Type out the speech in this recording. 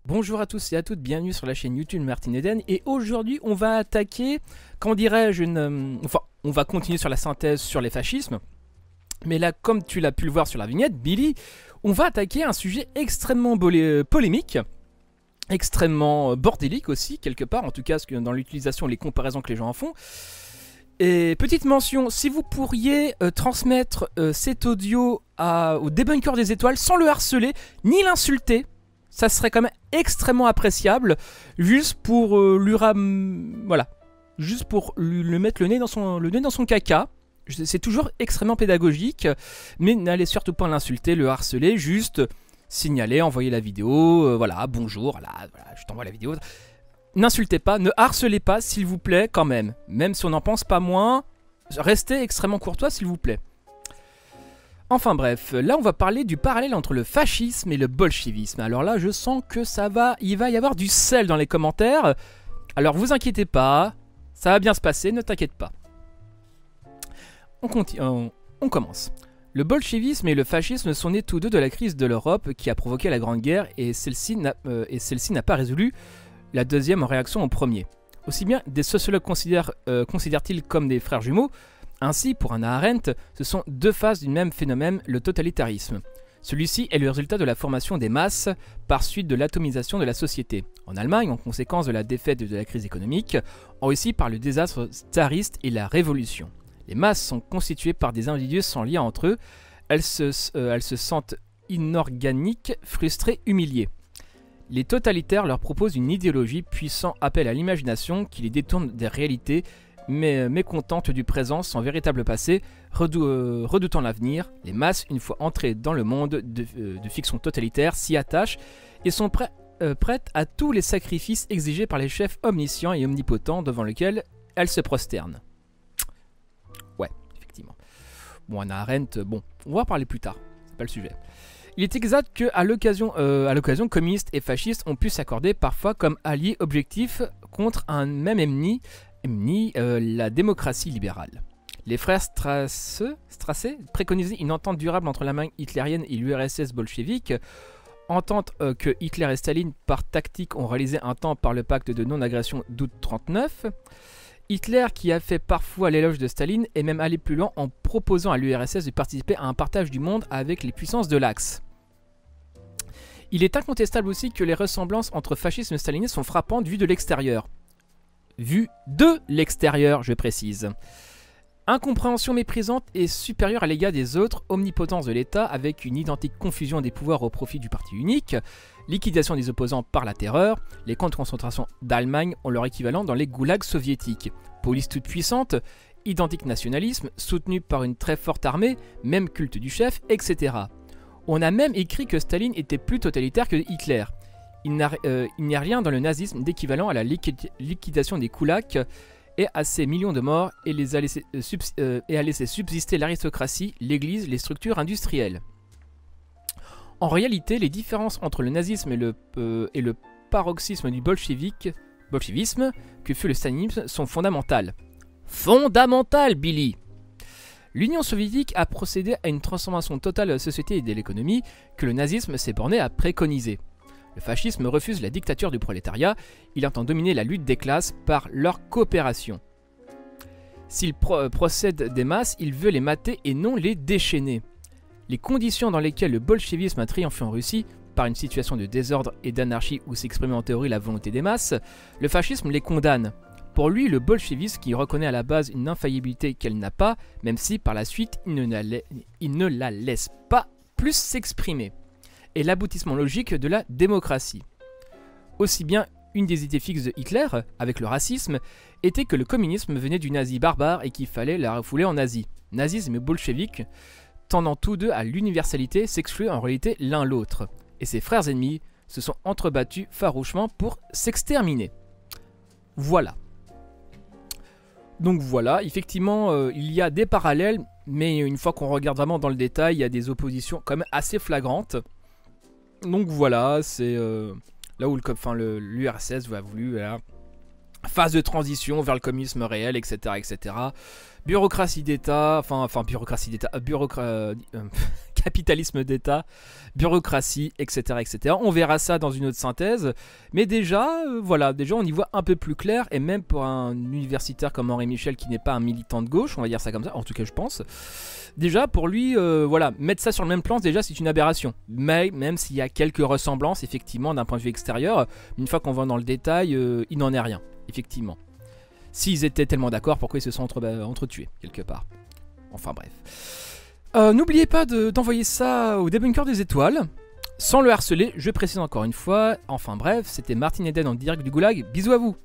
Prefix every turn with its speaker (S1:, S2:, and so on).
S1: Bonjour à tous et à toutes, bienvenue sur la chaîne YouTube Martin Eden. Et aujourd'hui, on va attaquer, comment dirais-je, on va continuer sur la synthèse sur les fascismes. Mais là, comme tu l'as pu le voir sur la vignette, Billy, on va attaquer un sujet extrêmement polémique, extrêmement bordélique aussi, quelque part, en tout cas dans l'utilisation, les comparaisons que les gens en font. Et petite mention, si vous pourriez transmettre cet audio au débunker des étoiles sans le harceler, ni l'insulter, ça serait quand même extrêmement appréciable, juste pour voilà, juste pour lui mettre le nez dans son caca. C'est toujours extrêmement pédagogique, mais n'allez surtout pas l'insulter, le harceler, juste signaler, envoyer la vidéo, voilà, bonjour, voilà, je t'envoie la vidéo. N'insultez pas, ne harcelez pas, s'il vous plaît, quand même. Même si on n'en pense pas moins, restez extrêmement courtois, s'il vous plaît. Enfin bref, là on va parler du parallèle entre le fascisme et le bolchevisme. Alors là, je sens que il va y avoir du sel dans les commentaires. Alors vous inquiétez pas, ça va bien se passer, ne t'inquiète pas. On commence. Le bolchevisme et le fascisme sont nés tous deux de la crise de l'Europe qui a provoqué la Grande Guerre et celle-ci n'a pas résolu la deuxième en réaction au premier. Aussi bien des sociologues considèrent-ils comme des frères jumeaux. Ainsi, pour Hannah Arendt, ce sont deux faces du même phénomène, le totalitarisme. Celui-ci est le résultat de la formation des masses par suite de l'atomisation de la société. En Allemagne, en conséquence de la défaite et de la crise économique, en Russie par le désastre tsariste et la révolution. Les masses sont constituées par des individus sans lien entre eux. Elles se sentent inorganiques, frustrées, humiliées. Les totalitaires leur proposent une idéologie puissant appel à l'imagination qui les détourne des réalités, mais mécontentes du présent sans véritable passé, redoutant l'avenir. Les masses, une fois entrées dans le monde de fiction totalitaire, s'y attachent et sont prêtes à tous les sacrifices exigés par les chefs omniscients et omnipotents devant lesquels elles se prosternent. Ouais, effectivement. Bon, Hannah Arendt, bon, on va en parler plus tard, c'est pas le sujet. Il est exact qu'à l'occasion, communistes et fascistes ont pu s'accorder parfois comme alliés objectifs contre un même ennemi, la démocratie libérale. Les frères Strasse préconisaient une entente durable entre l'Allemagne hitlérienne et l'URSS bolchevique, entente que Hitler et Staline par tactique ont réalisé un temps par le pacte de non-agression d'août 1939. Hitler, qui a fait parfois l'éloge de Staline, est même allé plus loin en proposant à l'URSS de participer à un partage du monde avec les puissances de l'Axe. Il est incontestable aussi que les ressemblances entre fascisme et stalinisme sont frappantes vues de l'extérieur. Vues de l'extérieur, je précise. Incompréhension méprisante et supérieure à l'égard des autres, omnipotence de l'État avec une identique confusion des pouvoirs au profit du parti unique, liquidation des opposants par la terreur, les camps de concentration d'Allemagne ont leur équivalent dans les goulags soviétiques, police toute puissante, identique nationalisme, soutenu par une très forte armée, même culte du chef, etc. On a même écrit que Staline était plus totalitaire que Hitler. Il n'y a rien dans le nazisme d'équivalent à la liquidation des koulaks et à ces millions de morts et à laisser subsister l'aristocratie, l'église, les structures industrielles. En réalité, les différences entre le nazisme et le paroxysme du bolchevisme, que fut le stalinisme, sont fondamentales. Fondamentales, Billy! L'Union soviétique a procédé à une transformation totale de la société et de l'économie que le nazisme s'est borné à préconiser. Le fascisme refuse la dictature du prolétariat, il entend dominer la lutte des classes par leur coopération. S'il procède des masses, il veut les mater et non les déchaîner. Les conditions dans lesquelles le bolchevisme a triomphé en Russie, par une situation de désordre et d'anarchie où s'exprimait en théorie la volonté des masses, le fascisme les condamne. Pour lui, le bolchevisme, qui reconnaît à la base une infaillibilité qu'elle n'a pas, même si par la suite il ne la laisse pas plus s'exprimer, est l'aboutissement logique de la démocratie. Aussi bien une des idées fixes de Hitler, avec le racisme, était que le communisme venait du nazi barbare et qu'il fallait la refouler en Asie. Nazisme et bolchevique, tendant tous deux à l'universalité, s'excluent en réalité l'un l'autre. Et ses frères ennemis se sont entrebattus farouchement pour s'exterminer. Voilà. Donc voilà, effectivement, il y a des parallèles, mais une fois qu'on regarde vraiment dans le détail, il y a des oppositions quand même assez flagrantes. Donc voilà, c'est là où l'URSS a voulu, voilà, phase de transition vers le communisme réel, etc. etc. Bureaucratie d'État, bureaucratie d'État, capitalisme d'État, bureaucratie, etc., etc. On verra ça dans une autre synthèse, mais déjà, voilà, déjà on y voit un peu plus clair, et même pour un universitaire comme Henri Michel qui n'est pas un militant de gauche, on va dire ça comme ça, en tout cas je pense, déjà pour lui, voilà, mettre ça sur le même plan, déjà c'est une aberration, mais même s'il y a quelques ressemblances, effectivement, d'un point de vue extérieur, une fois qu'on va dans le détail, il n'en est rien, effectivement. S'ils étaient tellement d'accord, pourquoi ils se sont entretués, quelque part. Enfin bref. N'oubliez pas d'envoyer ça au débunker des étoiles, sans le harceler, je précise encore une fois. Enfin bref, c'était Martin Eden en direct du Goulag, bisous à vous.